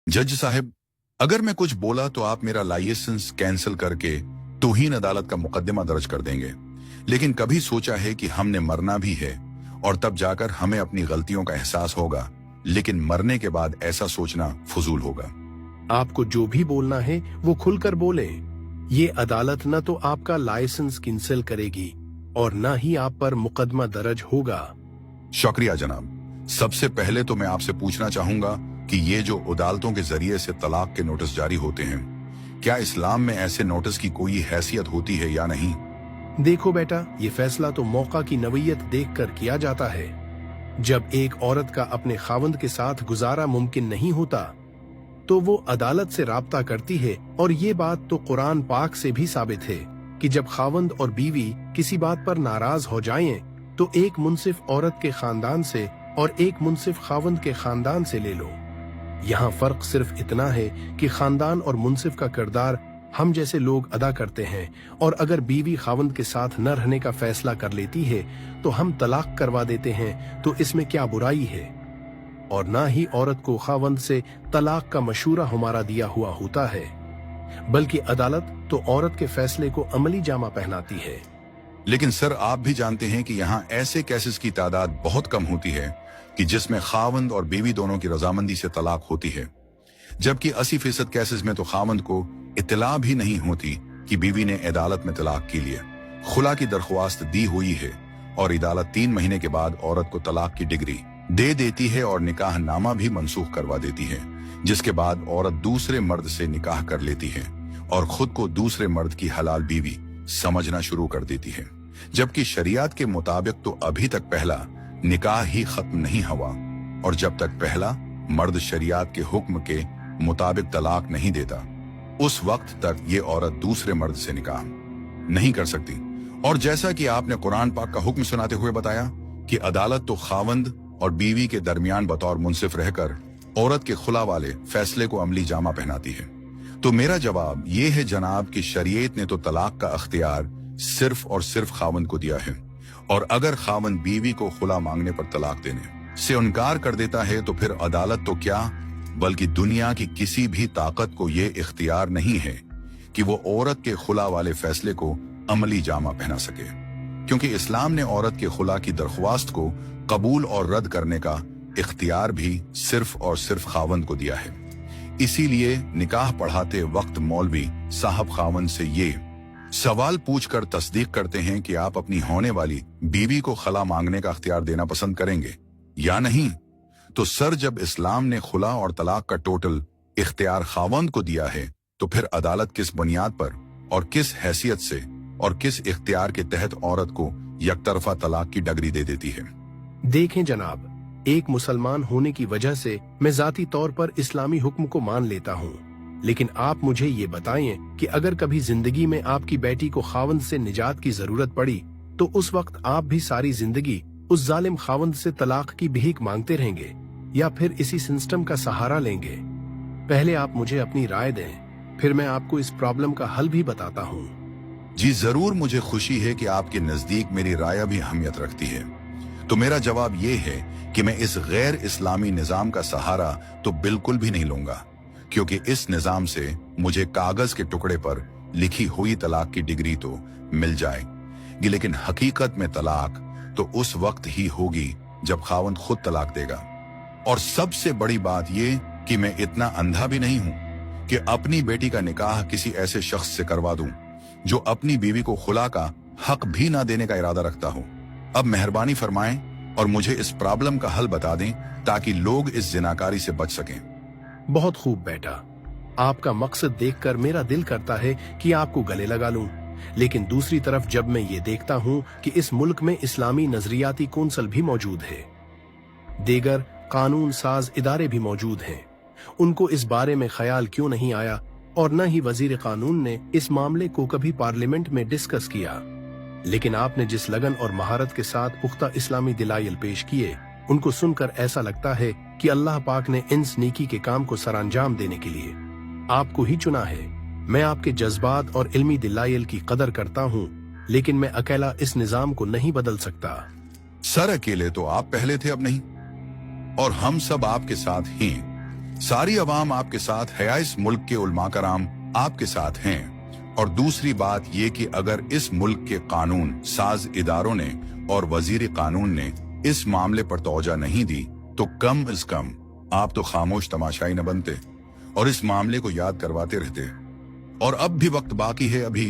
जज साहब, अगर मैं कुछ बोला तो आप मेरा लाइसेंस कैंसिल करके तौहीन अदालत का मुकदमा दर्ज कर देंगे, लेकिन कभी सोचा है कि हमने मरना भी है और तब जाकर हमें अपनी गलतियों का एहसास होगा, लेकिन मरने के बाद ऐसा सोचना फजूल होगा। आपको जो भी बोलना है वो खुलकर बोले। ये अदालत न तो आपका लाइसेंस कैंसिल करेगी और न ही आप पर मुकदमा दर्ज होगा। शुक्रिया जनाब। सबसे पहले तो मैं आपसे पूछना चाहूंगा कि ये जो अदालतों के जरिए से तलाक के नोटिस जारी होते हैं, क्या इस्लाम में ऐसे नोटिस की कोई हैसियत होती है या नहीं? देखो बेटा, ये फैसला तो मौका की नवीयत देखकर किया जाता है। जब एक औरत का अपने खावंद के साथ गुजारा मुमकिन नहीं होता तो वो अदालत से राब्ता करती है, और ये बात तो कुरान पाक से भी साबित है कि जब खावंद और बीवी किसी बात पर नाराज हो जाएं तो एक मुंसिफ औरत के खानदान से और एक मुंसिफ खावंद के खानदान से ले लो। यहाँ फर्क सिर्फ इतना है कि खानदान और मुंसिफ का किरदार हम जैसे लोग अदा करते हैं, और अगर बीवी खावंद के साथ न रहने का फैसला कर लेती है तो हम तलाक करवा देते हैं, तो इसमें क्या बुराई है? और ना ही औरत को खावंद से तलाक का मशूरा हमारा दिया हुआ होता है, बल्कि अदालत तो औरत के फैसले को अमली जामा पहनाती है। लेकिन सर, आप भी जानते हैं कि यहाँ ऐसे केसेस की तादाद बहुत कम होती है कि जिसमें खावंद और बीवी दोनों की रजामंदी से तलाक होती है, जबकि 80% केसेस में तो खावंद को इत्तला भी नहीं होती कि बीवी ने अदालत में तलाक के लिए खुला की दरख्वास्त दी हुई है, और अदालत 3 महीने के बाद औरत को तलाक की डिग्री दे देती है और निकाह नामा भी मनसूख करवा देती है, जिसके बाद औरत दूसरे मर्द से निकाह कर लेती है और खुद को दूसरे मर्द की हलाल बीवी समझना शुरू कर देती है, जबकि शरीयत के मुताबिक तो अभी तक पहला निकाह ही खत्म नहीं हुआ, और जब तक पहला मर्द शरीयत के हुक्म के मुताबिक तलाक नहीं देता, उस वक्त तक ये औरत दूसरे मर्द से निकाह नहीं कर सकती। और जैसा कि आपने कुरान पाक का हुक्म सुनाते हुए बताया कि अदालत तो खावंद और बीवी के दरमियान बतौर मुंसिफ रहकर औरत के खुला वाले फैसले को अमली जामा पहनाती है, तो मेरा जवाब ये है जनाब कि शरीयत ने तो तलाक का अख्तियार सिर्फ और सिर्फ खावंद को दिया है, और अगर खावंद बीवी को खुला मांगने पर तलाक देने से इनकार कर देता है तो फिर अदालत तो क्या बल्कि दुनिया की किसी भी ताकत को ये इख्तियार नहीं है कि वो औरत के खुला वाले फैसले को अमली जामा पहना सके, क्योंकि इस्लाम ने औरत के खुला की दरख्वास्त को कबूल और रद्द करने का इख्तियार भी सिर्फ और सिर्फ खावंद को दिया है। इसीलिए निकाह पढ़ाते वक्त मौलवी साहब खावंद से ये सवाल पूछकर तस्दीक करते हैं कि आप अपनी होने वाली बीवी को खला मांगने का अख्तियार देना पसंद करेंगे या नहीं। तो सर, जब इस्लाम ने खुला और तलाक का टोटल इख्तियार खावंद को दिया है, तो फिर अदालत किस बुनियाद पर और किस हैसियत से और किस इख्तियार के तहत औरत को यकतरफा तलाक की डिग्री दे देती है? देखें जनाब, एक मुसलमान होने की वजह से मैं जाती तौर पर इस्लामी हुक्म को मान लेता हूँ, लेकिन आप मुझे ये बताएं कि अगर कभी जिंदगी में आपकी बेटी को खावंद से निजात की जरूरत पड़ी तो उस वक्त आप भी सारी जिंदगी उस जालिम खावंद से तलाक की भीख मांगते रहेंगे या फिर इसी सिस्टम का सहारा लेंगे? पहले आप मुझे अपनी राय दें, फिर मैं आपको इस प्रॉब्लम का हल भी बताता हूँ। जी जरूर, मुझे खुशी है कि आपके नजदीक मेरी राय भी अहमियत रखती है। तो मेरा जवाब ये है कि मैं इस गैर इस्लामी निजाम का सहारा तो बिल्कुल भी नहीं लूंगा, क्योंकि इस निजाम से मुझे कागज के टुकड़े पर लिखी हुई तलाक की डिग्री तो मिल जाएगी, लेकिन हकीकत में तलाक तो उस वक्त ही होगी जब खावंद खुद तलाक देगा। और सबसे बड़ी बात ये कि मैं इतना अंधा भी नहीं हूं कि अपनी बेटी का निकाह किसी ऐसे शख्स से करवा दूं जो अपनी बीवी को खुला का हक भी ना देने का इरादा रखता हो। अब मेहरबानी फरमाएं और मुझे इस प्रॉब्लम का हल बता दें ताकि लोग इस जिनाकारी से बच सकें। बहुत खूब बेटा, आपका मकसद देखकर मेरा दिल करता है कि आपको गले लगा लूं, लेकिन दूसरी तरफ जब मैं ये देखता हूं कि इस मुल्क में इस्लामी नजरियाती कौंसल भी मौजूद है, दीगर कानून साज इदारे भी मौजूद हैं, उनको इस बारे में ख्याल क्यों नहीं आया, और न ही वजीर कानून ने इस मामले को कभी पार्लियामेंट में डिस्कस किया। लेकिन आपने जिस लगन और महारत के साथ पुख्ता इस्लामी दलाइल पेश किए, उनको सुनकर ऐसा लगता है कि अल्लाह पाक ने इंस नेकी के काम को सरअंजाम देने के लिए आपको ही चुना है। मैं आपके जज्बात और इल्मी दलाइल की कदर करता हूँ, लेकिन मैं अकेला इस निजाम को नहीं बदल सकता। सर, अकेले तो आप पहले थे, अब नहीं, और हम सब आपके साथ हैं। सारी अवाम आपके साथ है, इस मुल्क के उलमा कराम आपके साथ हैं। और दूसरी बात ये कि अगर इस मुल्क के कानून साज इदारों ने और वजीर कानून ने इस मामले पर तवज्जो नहीं दी तो कम अज कम आप तो खामोश तमाशाई न बनते और इस मामले को याद करवाते रहते। और अब भी वक्त बाकी है, अभी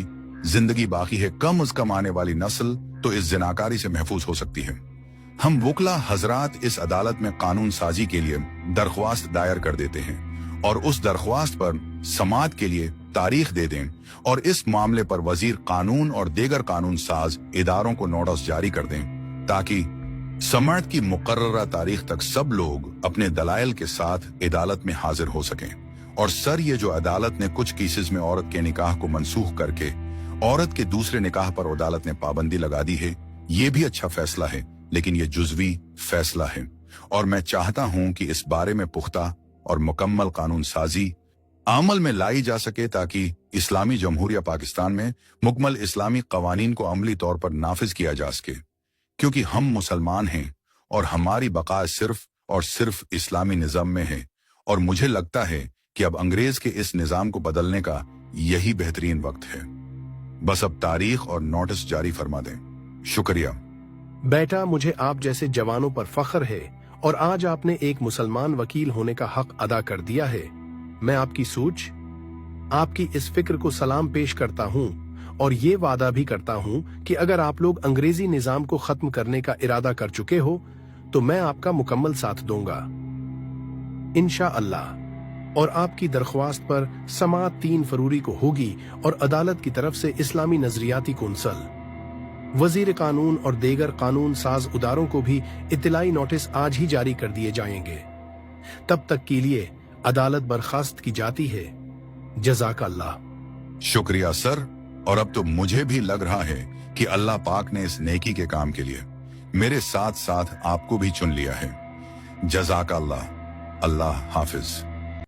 जिंदगी बाकी है, कम अज कम आने वाली नस्ल तो इस जिनाकारी से महफूज हो सकती है। हम वकला हजरात इस अदालत में कानून साजी के लिए दरख्वास्त दायर कर देते हैं और उस दरख्वास्त पर समाअत के लिए तारीख दे दें और इस मामले पर वजीर कानून और दीगर कानून साज इदारों को नोटिस जारी कर दें ताकि समाअत की मुकर्ररा तारीख तक सब लोग अपने दलाइल के साथ अदालत में हाजिर हो सकें। और सर, ये जो अदालत ने कुछ केसेस में औरत के निकाह को मनसूख करके औरत के दूसरे निकाह पर अदालत ने पाबंदी लगा दी है, ये भी अच्छा फैसला है, लेकिन ये जुज़वी फैसला है और मैं चाहता हूं कि इस बारे में पुख्ता और मुकम्मल कानून साजी अमल में लाई जा सके ताकि इस्लामी जमहूरिया पाकिस्तान में मुकम्मल इस्लामी कवानीन को अमली तौर पर नाफिज किया जा सके, क्योंकि हम मुसलमान हैं और हमारी बका सिर्फ और सिर्फ इस्लामी निज़ाम में है। और मुझे लगता है कि अब अंग्रेज के इस निज़ाम को बदलने का यही बेहतरीन वक्त है। बस अब तारीख और नोटिस जारी फरमा दें। शुक्रिया। बेटा, मुझे आप जैसे जवानों पर फख्र है और आज आपने एक मुसलमान वकील होने का हक अदा कर दिया है। मैं आपकी सोच, आपकी इस फिक्र को सलाम पेश करता हूँ और ये वादा भी करता हूँ कि अगर आप लोग अंग्रेजी निजाम को खत्म करने का इरादा कर चुके हो तो मैं आपका मुकम्मल साथ दूंगा इंशाअल्लाह। और आपकी दरख्वास्त पर समाअत 3 फरवरी को होगी और अदालत की तरफ से इस्लामी नजरियाती कौंसल, वजीर कानून और दीगर कानून साज इदारों को भी इत्तलाई नोटिस आज ही जारी कर दिए जाएंगे। तब तक के लिए अदालत बर्खास्त की जाती है। जज़ाकल्लाह। शुक्रिया सर। और अब तो मुझे भी लग रहा है कि अल्लाह पाक ने इस नेकी के काम के लिए मेरे साथ साथ आपको भी चुन लिया है। जज़ाकल्लाह। अल्लाह हाफिज।